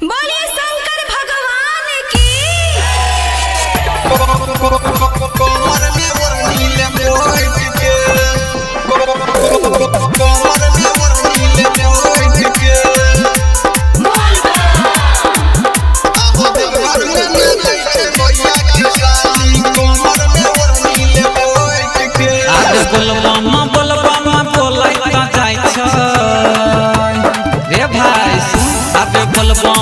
बोलिए शंकर भगवान की। कमर में ओढ़नी ले बैठ के, कमर में ओढ़नी ले बैठ के, आहो देवघर में नाचे भैया के साली। कमर में ओढ़नी ले बैठ के, आज बोलबा बोलाई त जाय छ रे भाई आबे बोलबा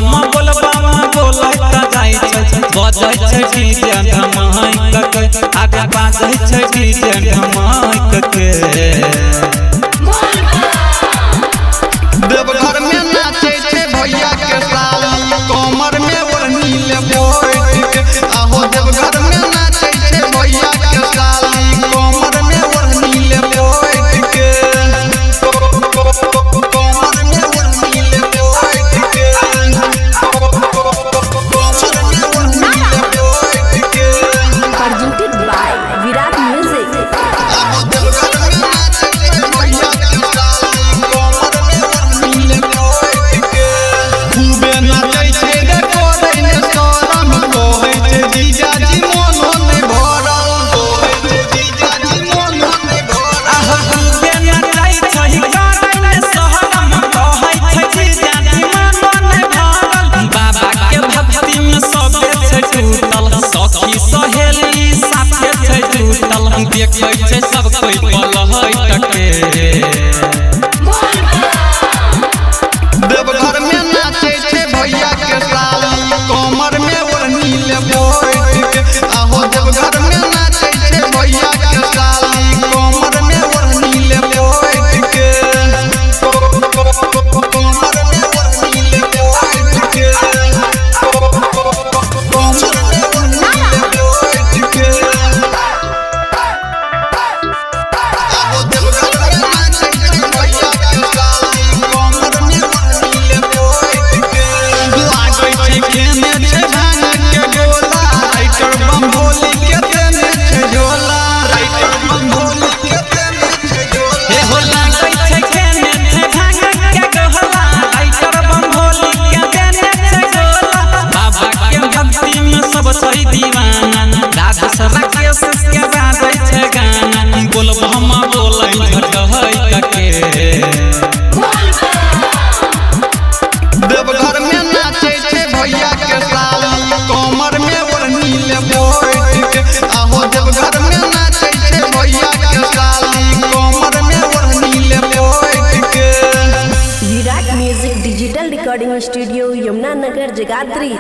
बोलाई त जाय छ बजै छ डीजे धमाक के आगे बाजै छ डीजे धमाक के। देवघर में नाचे भैया के साली। कमर में ओढ़नी ले बैठ के, आहो देवघर में नाचे भैया के साली। कमर में ओढ़नी ले बैठ के, कमर में ओढ़नी ले बैठ के, कमर में ओढ़नी ले बैठ के, Presented by Virat Music। आहो देवघर में नाचे भैया के साली। कमर में ओढ़नी ले बैठ के, खूबे नाचे छे देखो रे सोरम। कोहे छे जीजाजी मोनो ने भरल, कोहे छे जीजाजी मोनो ने भरल। आहा खूबे नाचै छ गाने सहरम कहै छ डीजे धमाक भरल। बाबा के भक्ति में सबे छै टूटल, सखी सहेली साथे छै टूटल। देखै छै सब कोई पलहै टके। देवघर में नाचे भैया के साली। कमर में ओढ़नी ले बैठ के, आहो देवघर में नाचे भैया के साली। कमर में ओढ़नी ले बैठ के, कमर में ओढ़नी ले बैठ के, कमर में ओढ़नी ले बैठ के, आहो देवघर में नाचे भैया के साली। कमर में ओढ़नी ले बैठ के, लागै छै केने छै भांग के गोला। राइटर बम भोली के देने छै झोला, राइटर बम भोली के देने छै झोला। हे हो लागै छै केने छै भांग के गोला, राइटर बम भोली के देने छै झोला। बाबा के भक्ति में सब छै दीवाना, राधा सरा के के बाजै छै गाना। बोलबा बोलै झटहै टके। देवघर में नाचे भैया के साली। कमर में ओढ़नी ले बैठ के, आहो देवघर में नाचे भैया के साली। कमर में ओढ़नी ले बैठ के, Virat music digital recording studio Yamuna Nagar Jagadhri.